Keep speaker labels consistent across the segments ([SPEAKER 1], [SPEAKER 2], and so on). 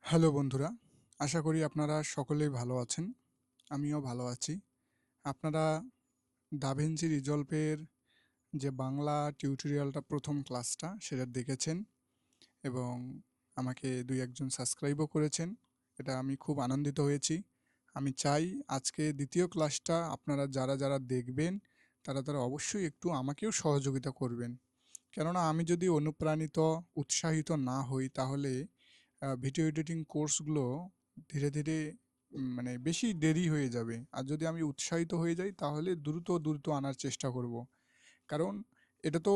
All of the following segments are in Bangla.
[SPEAKER 1] হ্যালো বন্ধুরা, আশা করি আপনারা সকলেই ভালো আছেন। আমিও ভালো আছি। আপনারা দাভিঞ্চি রিজলভের যে বাংলা টিউটোরিয়ালটা প্রথম ক্লাসটা সেটা দেখেছেন এবং আমাকে ২-১ জন সাবস্ক্রাইবও করেছেন। এটা আমি খুব আনন্দিত হয়েছি। আমি চাই আজকে দ্বিতীয় ক্লাসটা আপনারা যারা দেখবেন তারা অবশ্যই একটু আমাকেও সহযোগিতা করবেন। কেননা আমি যদি অনুপ্রাণিত, উৎসাহিত না হই তাহলে ভিডিও এডিটিং কোর্সগুলো ধীরে ধীরে মানে বেশি দেরি হয়ে যাবে। আর যদি আমি উৎসাহিত হয়ে যাই তাহলে দ্রুত আনার চেষ্টা করব। কারণ এটা তো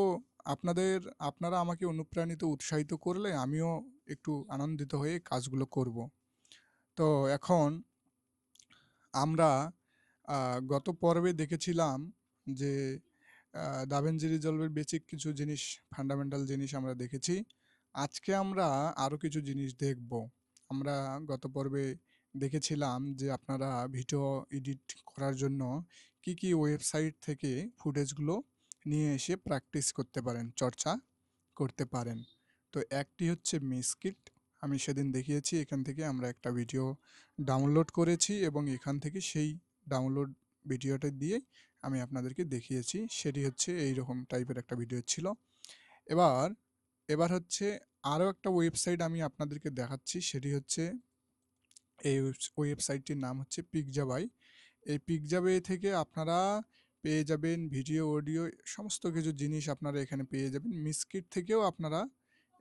[SPEAKER 1] আপনাদের আপনারা আমাকে অনুপ্রাণিত, উৎসাহিত করলে আমিও একটু আনন্দিত হয়ে কাজগুলো করব। তো এখন আমরা গত পর্বে দেখেছিলাম যে দাভিঞ্চি রিজলভের বেসিক কিছু জিনিস, ফান্ডামেন্টাল জিনিস আমরা দেখেছি। আজকে আমরা আরও কিছু জিনিস দেখব। আমরা গত পর্বে দেখেছিলাম যে আপনারা ভিডিও এডিট করার জন্য কি ওয়েবসাইট থেকে ফুটেজগুলো নিয়ে এসে প্র্যাকটিস করতে পারেন, চর্চা করতে পারেন। তো একটি হচ্ছে মিস্কিট, আমি সেদিন দেখিয়েছি। এখান থেকে আমরা একটা ভিডিও ডাউনলোড করেছি এবং এখান থেকে সেই ডাউনলোড ভিডিওটা দিয়ে আমি আপনাদেরকে দেখিয়েছি। সেটি হচ্ছে এইরকম টাইপের একটা ভিডিও ছিল। এবার এবার হচ্ছে আরও একটা ওয়েবসাইট আমি আপনাদেরকে দেখাচ্ছি। সেটি হচ্ছে এই ওয়েবসাইটটির নাম হচ্ছে পিকজাবাই। এই পিকজাবাই থেকে আপনারা পেয়ে যাবেন ভিডিও, অডিও, সমস্ত কিছু জিনিস আপনারা এখানে পেয়ে যাবেন। মিস্কিট থেকেও আপনারা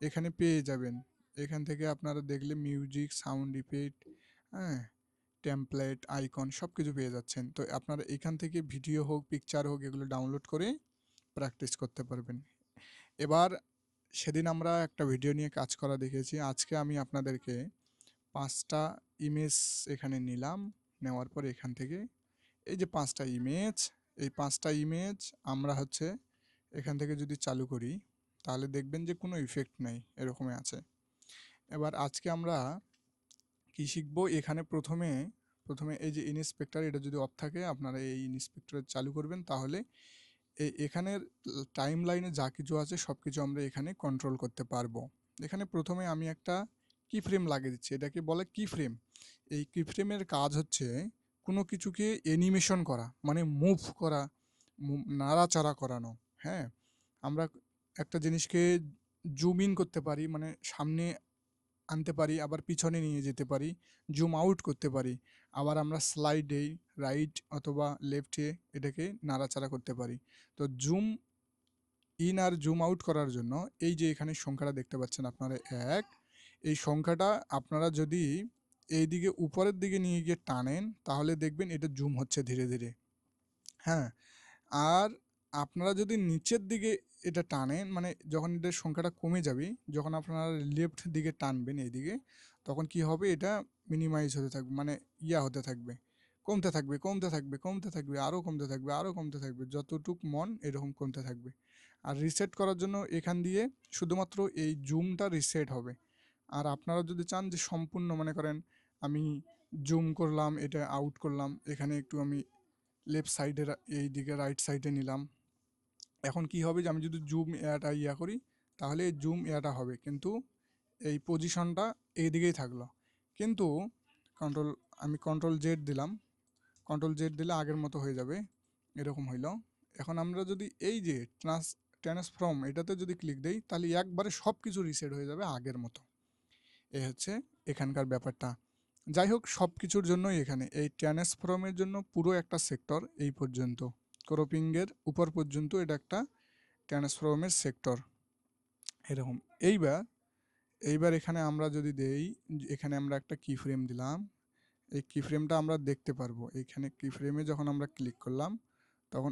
[SPEAKER 1] এখানে পেয়ে যাবেন। এখান থেকে আপনারা দেখলে মিউজিক, সাউন্ড ইফেক্ট, হ্যাঁ, টেমপ্লেট, আইকন সব কিছু পেয়ে যাচ্ছেন। তো আপনারা এখান থেকে ভিডিও হোক, পিকচার হোক, এগুলো ডাউনলোড করে প্র্যাকটিস করতে পারবেন। এবার সেদিন আমরা একটা ভিডিও নিয়ে কাজ করা দেখেছি। আজকে আমি আপনাদেরকে ৫টা ইমেজ এখানে নিলাম। নেওয়ার পর এখান থেকে এই যে ৫টা ইমেজ, এই ৫টা ইমেজ আমরা হচ্ছে এখান থেকে যদি চালু করি তাহলে দেখবেন যে কোনো ইফেক্ট নেই, এরকমই আছে। এবার আজকে আমরা কি শিখবো? এখানে প্রথমে এই যে ইন্সপেক্টর, এটা যদি অফ থাকে আপনারা এই ইন্সপেক্টর চালু করবেন, তাহলে এখানের টাইম লাইনে যা কিছু আছে সব কিছু আমরা এখানে কন্ট্রোল করতে পারবো। এখানে প্রথমে আমি একটা কি ফ্রেম লাগিয়ে দিচ্ছি, এটাকে বলে কি ফ্রেম। এই কি ফ্রেমের কাজ হচ্ছে কোনো কিছুকে অ্যানিমেশন করা, মানে মুভ করা, নাড়াচাড়া করানো। হ্যাঁ, আমরা একটা জিনিসকে জুম ইন করতে পারি, মানে সামনে আনতে পারি, আবার পিছনে নিয়ে যেতে পারি, জুম আউট করতে পারি। আবার আমরা স্লাইডে রাইট অথবা লেফটে এটাকে নাড়াচাড়া করতে পারি। তো জুম ইন আর জুম আউট করার জন্য এই যে এখানে সংখ্যাটা দেখতে পাচ্ছেন আপনারা ১, এই সংখ্যাটা আপনারা যদি এইদিকে উপরের দিকে নিয়ে গিয়ে টানেন তাহলে দেখবেন এটা জুম হচ্ছে ধীরে ধীরে। হ্যাঁ, আর আপনারা যদি নিচের দিকে এটা টানেন, মানে যখন এটার সংখ্যাটা কমে যাবে, যখন আপনারা লেফট দিকে টানবেন এইদিকে, তখন কি হবে, এটা মিনিমাইজ হতে থাকবে, মানে হতে থাকবে, কমতে থাকবে, আরও কমতে থাকবে, আরও কমতে থাকবে, যতটুক মন এরকম কমতে থাকবে। আর রিসেট করার জন্য এখান দিয়ে শুধুমাত্র এই জুমটা রিসেট হবে। আর আপনারা যদি চান যে সম্পূর্ণ, মনে করেন আমি জুম করলাম, এটা আউট করলাম, এখানে একটু আমি লেফট সাইডে, এই দিকে রাইট সাইডে নিলাম। এখন কি হবে যে আমি যদি জুম এয়াটা করি তাহলে জুম এয়াটা হবে, কিন্তু এই পজিশনটা এই দিকেই থাকলো। কিন্তু কন্ট্রোল আমি কন্ট্রোল জেড দিলাম, কন্ট্রোল জেড দিলে আগের মতো হয়ে যাবে, এরকম হইল। এখন আমরা যদি এই যে ট্রান্সফর্ম এটাতে যদি ক্লিক দেই তাহলে একবারে সব কিছু রিসেট হয়ে যাবে আগের মতো। এ হচ্ছে এখানকার ব্যাপারটা। যাই হোক, সব কিছুর জন্যই এখানে এই ট্রান্সফর্মের জন্য পুরো একটা সেক্টর এই পর্যন্ত, ক্রপিংয়ের উপর পর্যন্ত এটা একটা ট্রান্সফর্মের সেক্টর এরকম। এইবার এইবার এখানে আমরা যদি দেই, এখানে আমরা একটা কি ফ্রেম দিলাম, এই কি ফ্রেমটা আমরা দেখতে পারবো। এইখানে কি ফ্রেমে যখন আমরা ক্লিক করলাম তখন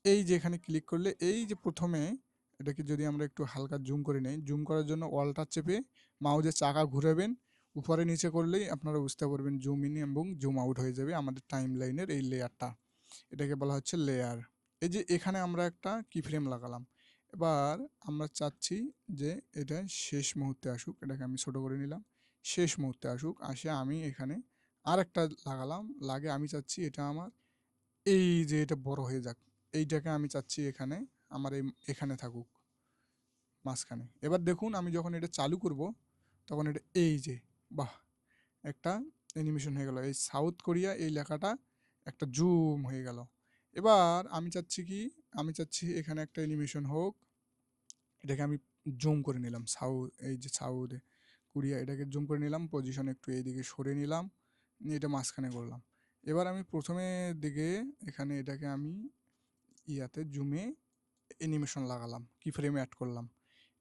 [SPEAKER 1] এই যে এখানে ক্লিক করলে এই যে প্রথমে এটাকে যদি আমরা একটু হালকা জুম করে নেই, জুম করার জন্য অল্টা চেপে মাউসের চাকা ঘুরাবেন, উপরে নিচে করলেই আপনারা বুঝতে পারবেন জুম ইন এবং জুম আউট হয়ে যাবে আমাদের টাইম লাইনের এই লেয়ারটা। এটাকে বলা হচ্ছে লেয়ার। এই যে এখানে আমরা একটা কি ফ্রেম লাগালাম। এবার আমরা চাচ্ছি যে এটা শেষ মুহূর্তে আসুক, এটাকে আমি ছোট করে নিলাম, শেষ মুহূর্তে আসুক, আসে আমি এখানে আর একটা লাগালাম, লাগে আমি চাচ্ছি এটা আমার এই যে এটা বড় হয়ে যাক, এইটাকে আমি চাচ্ছি এখানে আমার এখানে থাকুক মাঝখানে। এবার দেখুন আমি যখন এটা চালু করব তখন এটা এই যে বাহ, একটা অ্যানিমেশন হয়ে গেল। এই সাউথ কোরিয়া এই লেখাটা একটা জুম হয়ে গেল। এবার আমি চাচ্ছি এখানে একটা অ্যানিমেশন হোক। এটাকে আমি জুম করে নিলাম, এই যে সাউথ কোরিয়া, এটাকে জুম করে নিলাম, পজিশন একটু এইদিকে সরে নিলাম, নিয়ে এটা মাঝখানে করলাম। এবার আমি প্রথমে দিকে এখানে এটাকে আমি ইয়াতে জুমে অ্যানিমেশন লাগালাম, কি ফ্রেমে অ্যাড করলাম।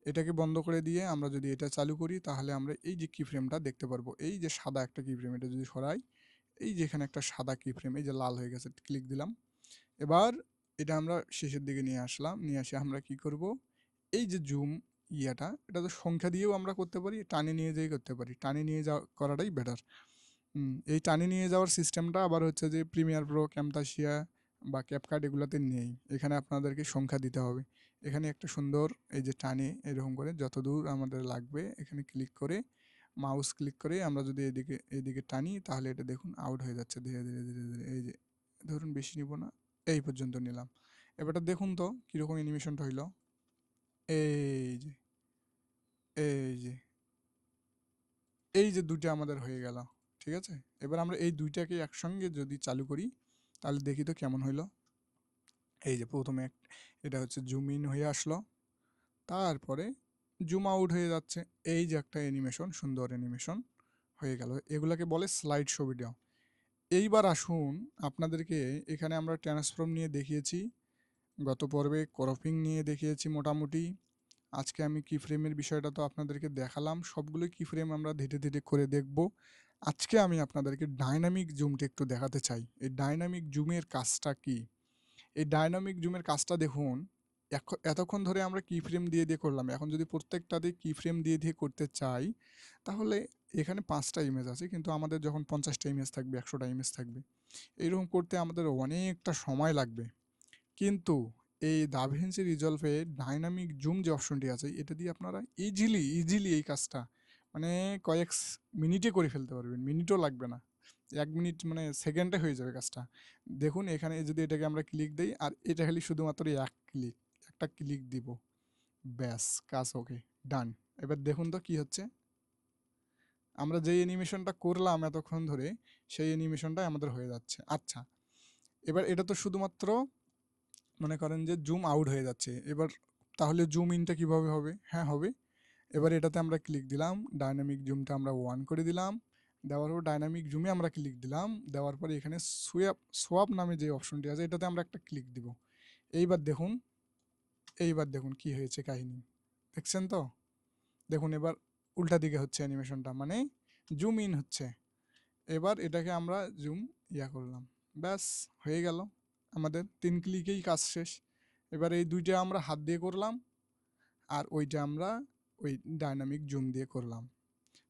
[SPEAKER 1] এটাকে বন্ধ করে দিয়ে আমরা যদি এটা চালু করি তাহলে আমরা এই যে কি ফ্রেমটা দেখতে পারবো, এই যে সাদা একটা কি ফ্রেম, এটা যদি সরাই, এই যে এখানে একটা সাদা কি ফ্রেম, এই যে লাল হয়ে গেছে, ক্লিক দিলাম। এবার এটা আমরা শেষের দিকে নিয়ে আসলাম, নিয়ে আসে আমরা কি করব, এই যে জুম এটা তো সংখ্যা দিয়েও আমরা করতে পারি, টানে নিয়ে যেয়ে করতে পারি, টানে নিয়ে যাওয়া করাটাই বেটার। এই টানে নিয়ে যাওয়ার সিস্টেমটা আবার হচ্ছে যে প্রিমিয়ার প্রো, ক্যামতাসিয়া বা ক্যাপকাট এগুলোতে নেই। এখানে আপনাদেরকে সংখ্যা দিতে হবে। এখানে একটা সুন্দর এই যে টানে এরকম করে যতদূর আমাদের লাগবে এখানে ক্লিক করে, মাউস ক্লিক করে আমরা যদি এদিকে টানি তাহলে এটা দেখুন আউট হয়ে যাচ্ছে ধীরে ধীরে ধীরে ধীরে। এই যে ধরুন বেশি নিব না, এই পর্যন্ত নিলাম। এবারটা দেখুন তো কীরকম অ্যানিমেশনটা হইলো। এই যে এই যে এই যে দুইটা আমাদের হয়ে গেল, ঠিক আছে। এবার আমরা এই দুইটাকে একসঙ্গে যদি চালু করি তাহলে দেখি তো কেমন হইলো। এই যে প্রথমে এটা হচ্ছে জুম ইন হয়ে আসলো, তারপরে জুম আউট হয়ে যাচ্ছে। এই যে একটা অ্যানিমেশন, সুন্দর অ্যানিমেশন হয়ে গেল। এগুলোকে বলে স্লাইড শো ভিডিও। এইবার আসুন আপনাদেরকে, এখানে আমরা ট্রান্সফর্ম নিয়ে দেখিয়েছি, গত পর্বে ক্রপিং নিয়ে দেখিয়েছি মোটামুটি। আজকে আমি কি ফ্রেমের বিষয়টা তো আপনাদেরকে দেখালাম, সবগুলো কি ফ্রেম আমরা ধীরে ধীরে করে দেখব। আজকে আমি আপনাদেরকে ডাইনামিক জুমটা একটু দেখাতে চাই। এই ডাইনামিক জুমের কাজটা কি? এই ডাইনামিক জুমের কাজটা দেখুন, এতক্ষণ ধরে আমরা কি ফ্রেম দিয়ে দিয়ে করলাম, এখন যদি প্রত্যেকটাতে কি ফ্রেম দিয়ে দিয়ে করতে চাই তাহলে এখানে 5টা ইমেজ আছে, কিন্তু আমাদের যখন 50টা ইমেজ থাকবে, 100টা ইমেজ থাকবে, এইরকম করতে আমাদের অনেকটা সময় লাগবে। কিন্তু এই দাভিন্সি রিজলভে ডাইনামিক জুম যে অপশনটি আছে, এটা দিয়ে আপনারা ইজিলি এই কাজটা মানে কয়েক মিনিটে করে ফেলতে পারবেন, মিনিটও লাগবে না, 1 মিনিট মানে সেকেন্ডে হয়ে যাবে কাজটা। দেখুন এখানে যদি এটাকে আমরা ক্লিক দিই, আর এটা খালি শুধুমাত্র একটা ক্লিক দিব, ব্যাস কাজ ওকে, ডান। এবার দেখুন তো কি হচ্ছে, আমরা যে অ্যানিমেশনটা করলাম এতক্ষণ ধরে সেই অ্যানিমেশনটাই আমাদের হয়ে যাচ্ছে। আচ্ছা, এবার এটা তো শুধুমাত্র মনে করেন যে জুম আউট হয়ে যাচ্ছে, এবার তাহলে জুম ইনটা কিভাবে হবে? হ্যাঁ হবে। এবার এটাতে আমরা ক্লিক দিলাম, ডাইনামিক জুমটা আমরা 1 করে দিলাম, দেওয়ার পর ডাইনামিক জুমে আমরা ক্লিক দিলাম, দেওয়ার পরে এখানে সোয়াপ নামে যে অপশনটি আছে এটাতে আমরা একটা ক্লিক দিব। এইবার দেখুন, কি হয়েছে কাহিনী, দেখছেন তো? দেখুন এবার উল্টা দিকে হচ্ছে অ্যানিমেশনটা, মানে জুম ইন হচ্ছে। এবার এটাকে আমরা জুম করলাম, ব্যাস হয়ে গেল, আমাদের 3 ক্লিকেই কাজ শেষ। এবার এই দুইটা আমরা হাত দিয়ে করলাম, আর ওইটা আমরা ওই ডাইনামিক জুম দিয়ে করলাম।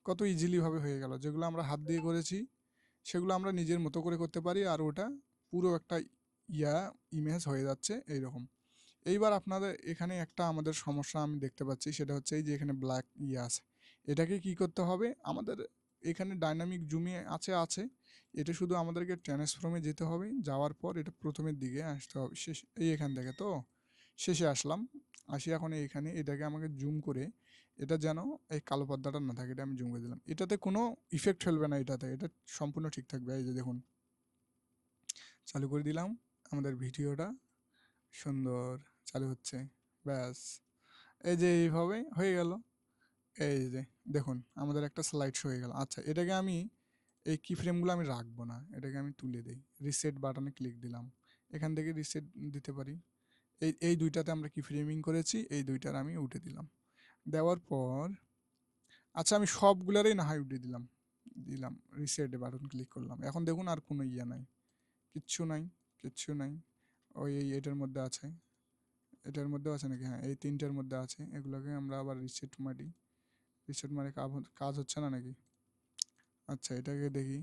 [SPEAKER 1] কত ইজিলিভাবে হয়ে গেল। যেগুলো আমরা হাত দিয়ে করেছি সেগুলো আমরা নিজের মতো করে করতে পারি, আর ওটা পুরো একটা ইমেজ হয়ে যাচ্ছে এইরকম। এইবার আপনাদের এখানে একটা আমাদের সমস্যা আমি দেখতে পাচ্ছি, সেটা হচ্ছে এই যে এখানে ব্ল্যাক আছে, এটাকে কি করতে হবে আমাদের? এখানে ডাইনামিক জুমে আছে, এটা শুধু আমাদেরকে ট্রান্সফর্মে যেতে হবে, যাওয়ার পর এটা প্রথমের দিকে আসতে হবে, এখান থেকে তো শেষে আসলাম, আসি এখন এইখানে এটাকে আমাকে জুম করে, এটা যেন এই কালো পর্দাটা না থাকে, এটা আমি জুম করে দিলাম। এটাতে কোনো ইফেক্ট ফেলবে না, এটাতে এটা সম্পূর্ণ ঠিক থাকবে। এই যে দেখুন, চালু করে দিলাম, আমাদের ভিডিওটা সুন্দর চালু হচ্ছে, ব্যাস এই যে এইভাবে হয়ে গেল। এই যে দেখুন আমাদের একটা স্লাইড শো হয়ে গেল। আচ্ছা, এটাকে আমি এই কি ফ্রেমগুলো আমি রাখবো না, এটাকে আমি তুলে দিই, রিসেট বাটনে ক্লিক দিলাম, এখান থেকে রিসেট দিতে পারি। এই দুইটাতে আমরা কি ফ্রেমিং করেছি, এই দুইটার আমি উঠে দিলাম, দেওয়ার পর আচ্ছা আমি সবগুলারই না হয় উঠে দিলাম, রিসেট বাটন ক্লিক করলাম। এখন দেখুন আর কোনো নাই, কিচ্ছু নাই, কিচ্ছু নাই। এটার মধ্যে আছে, এটার মধ্যেও আছে নাকি? হ্যাঁ, এই 3টার মধ্যে আছে। এগুলোকে আমরা আবার রিসেট মারি, কাজ হচ্ছে না নাকি? আচ্ছা এটাকে দেখি,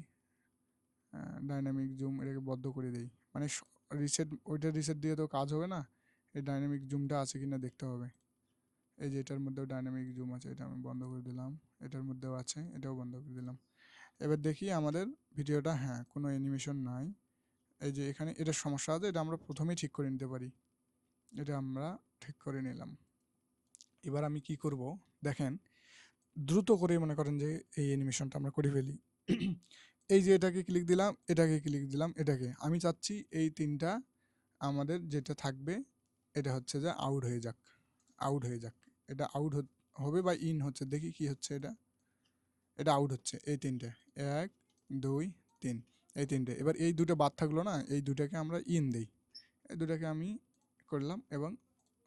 [SPEAKER 1] ডাইনামিক জুম এটাকে বদ্ধ করে দেই, মানে রিসেট দিয়ে তো কাজ হবে না, এই ডাইনামিক জুমটা আছে কিনা দেখতে হবে। এই যে এটার মধ্যেও ডাইনামিক জুম আছে, এটা আমি বন্ধ করে দিলাম, এটার মধ্যেও আছে, এটাও বন্ধ করে দিলাম। এবার দেখি আমাদের ভিডিওটা, হ্যাঁ কোনো অ্যানিমেশন নাই। এই যে এখানে এটার সমস্যা আছে, এটা আমরা প্রথমেই ঠিক করে নিতে পারি, এটা আমরা ঠিক করে নিলাম। এবার আমি কি করব দেখেন, দ্রুত করে মনে করেন যে এই অ্যানিমেশনটা আমরা করে ফেলি। এই যে এটাকে ক্লিক দিলাম, এটাকে ক্লিক দিলাম, এটাকে আমি চাচ্ছি এই ৩টা আমাদের যেটা থাকবে এটা হচ্ছে যে আউট হয়ে যাক, আউট হয়ে যাক। এটা আউট হবে বা ইন হচ্ছে, দেখি কি হচ্ছে এটা। এটা আউট হচ্ছে এই ৩টে, ১, ২, ৩, এই ৩টে। এবার এই ২টো বাদ থাকলো না, এই ২টাকে আমরা ইন দেই। এই ২টাকে আমি করলাম এবং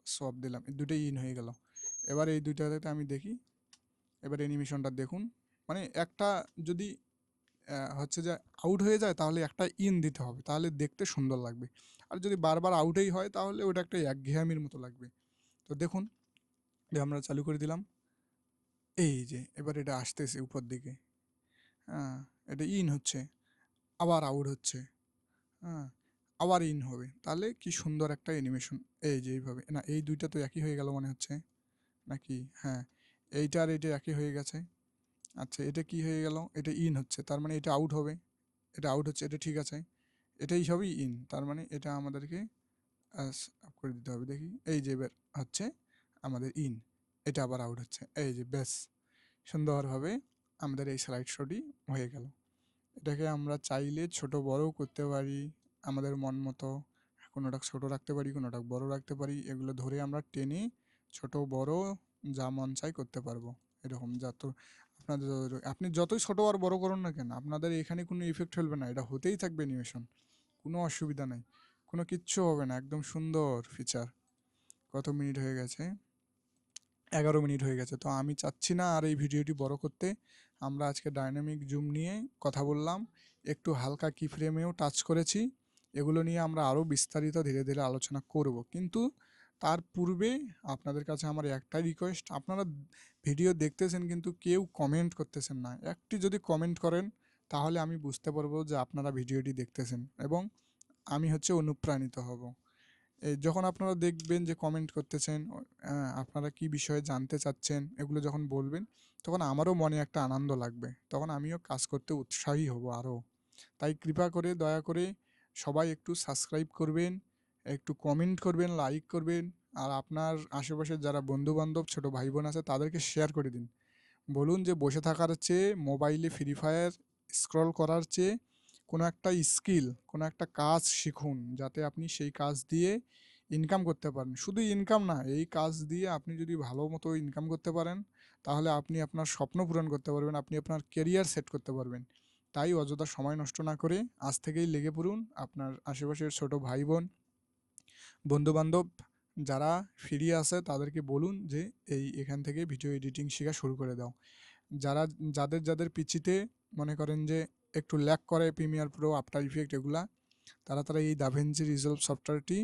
[SPEAKER 1] সব দিলাম, এই ২টোই ইন হয়ে গেল। এবার এই ২টাতে আমি দেখি, এবার অ্যানিমেশনটা দেখুন। মানে একটা যদি হচ্ছে যে আউট হয়ে যায় তাহলে একটা ইন দিতে হবে, তাহলে দেখতে সুন্দর লাগবে। আর যদি বারবার আউটেই হয় তাহলে ওটা একটা একঘেয়ামির মতো লাগবে। তো দেখুন, যে আমরা চালু করে দিলাম, এই যে এবার এটা আসতেছে উপর দিকে, হ্যাঁ, এটা ইন হচ্ছে, আবার আউট হচ্ছে, হ্যাঁ, আবার ইন হবে। তাহলে কি সুন্দর একটা অ্যানিমেশন। এই যে এইভাবে, না এই ২টা তো একই হয়ে গেল মনে হচ্ছে, নাকি? হ্যাঁ, এইটা আর এটা একই হয়ে গেছে। আচ্ছা, এটা কি হয়ে গেল? এটা ইন হচ্ছে, তার মানে এটা আউট হবে। এটা আউট হচ্ছে, এটা ঠিক আছে। এটাই সবই ইন, তার মানে এটা আমাদেরকে আপ করে দিতে হবে। দেখি, এই যে এবার হচ্ছে আমাদের ইন, এটা আবার আউট হচ্ছে। এই যে ব্যাস, সুন্দরভাবে আমাদের এই স্লাইড শোটি হয়ে গেল। এটাকে আমরা চাইলে ছোট বড়ও করতে পারি আমাদের মন মতো। কোনোটা ছোট রাখতে পারি, কোনোটা বড় রাখতে পারি। এগুলো ধরে আমরা টেনে ছোট বড় যা মন চাই করতে পারবো। এরকম যত আপনাদের, আপনি যতই ছোট আর বড় করুন না কেন, আপনাদের এখানে কোনো ইফেক্ট ফেলবে না, এটা হতেই থাকবে অ্যানিমেশন। কোনো অসুবিধা নাই, কোনো কিচ্ছু হবে না, একদম সুন্দর ফিচার। কত মিনিট হয়ে গেছে? 11 মিনিট হয়ে গেছে। তো আমি চাচ্ছি না আর এই ভিডিওটি বড় করতে। আমরা আজকে ডাইনামিক জুম নিয়ে কথা বললাম, একটু হালকা কি ফ্রেমেও টাচ করেছি। এগুলো নিয়ে আমরা আরও বিস্তারিত ধীরে ধীরে আলোচনা করব, কিন্তু তার পূর্বে আপনাদের কাছে আমার একটাই রিকোয়েস্ট, আপনারা ভিডিও দেখতেছেন কিন্তু কেউ কমেন্ট করতেছেন না। একটি যদি কমেন্ট করেন তাহলে আমি বুঝতে পারবো যে আপনারা ভিডিওটি দেখতেছেন এবং আমি হচ্ছে অনুপ্রাণিত হব। এই যখন আপনারা দেখবেন যে কমেন্ট করতেছেন, আপনারা কি বিষয়ে জানতে চাচ্ছেন, এগুলো যখন বলবেন, তখন আমারও মনে একটা আনন্দ লাগবে, তখন আমিও কাজ করতে উৎসাহী হব আরও। তাই কৃপা করে, দয়া করে সবাই একটু সাবস্ক্রাইব করবেন, একটু কমেন্ট করবেন, লাইক করবেন। আর আপনার আশেপাশের যারা বন্ধুবান্ধব ছোট ভাই বোন আছে তাদেরকে শেয়ার করে দিন। বলুন যে বসে থাকার চেয়ে, মোবাইলে ফ্রি ফায়ার স্ক্রল করার চেয়ে কোনো একটা স্কিল, কোনো একটা কাজ শিখুন, যাতে আপনি সেই কাজ দিয়ে ইনকাম করতে পারেন। শুধু ইনকাম না, এই কাজ দিয়ে আপনি যদি ভালো মতো ইনকাম করতে পারেন তাহলে আপনি আপনার স্বপ্ন পূরণ করতে পারবেন, আপনি আপনার কেরিয়ার সেট করতে পারবেন। তাই অযথা সময় নষ্ট না করে আজ থেকেই লেগে পড়ুন। আপনার আশেপাশের ছোট ভাই বোন, বন্ধুবান্ধব যারা ফ্রি আছে তাদেরকে বলুন যে এখান থেকে ভিডিও এডিটিং শেখা শুরু করে দাও। যারা, যাদের পিসিতে মনে করেন যে একটু ল্যাগ করে প্রিমিয়ার প্রো, আফটার ইফেক্ট এগুলা, তারা এই দাভিঞ্চি রিজলভ সফটওয়্যারটি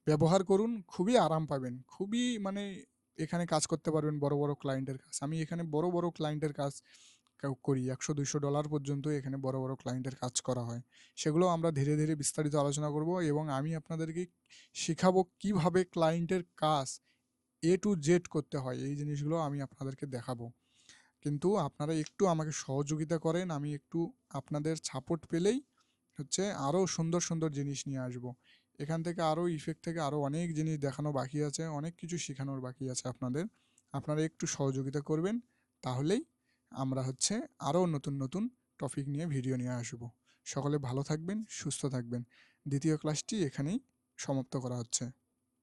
[SPEAKER 1] ব্যবহার করুন। খুবই আরাম পাবেন, খুবই মানে এখানে কাজ করতে পারবেন বড় বড় ক্লায়েন্টের কাজ। আমি এখানে বড় বড় ক্লায়েন্টের কাজ করি, $100-200 পর্যন্ত এখানে বড় বড় ক্লায়েন্টের কাজ করা হয়। সেগুলো আমরা ধীরে ধীরে বিস্তারিত আলোচনা করব এবং আমি আপনাদেরকে শেখাবো কিভাবে ক্লায়েন্টের কাজ টু জেড করতে হয়। এই জিনিসগুলো আমি আপনাদেরকে দেখাবো। কিন্তু আপনারা একটু আমাকে সহযোগিতা করেন, আমি একটু আপনাদের সাপোর্ট পেলেই হচ্ছে আরও সুন্দর সুন্দর জিনিস নিয়ে আসব। এখান থেকে আরও ইফেক্ট থেকে আরও অনেক জিনিস দেখানো বাকি আছে, অনেক কিছু শেখানোর বাকি আছে আপনাদের। আপনারা একটু সহযোগিতা করবেন, তাহলেই আমরা হচ্ছে আরও নতুন নতুন টপিক নিয়ে ভিডিও নিয়ে আসব। সকলে ভালো থাকবেন, সুস্থ থাকবেন। দ্বিতীয় ক্লাসটি এখানেই সমাপ্ত করা হচ্ছে।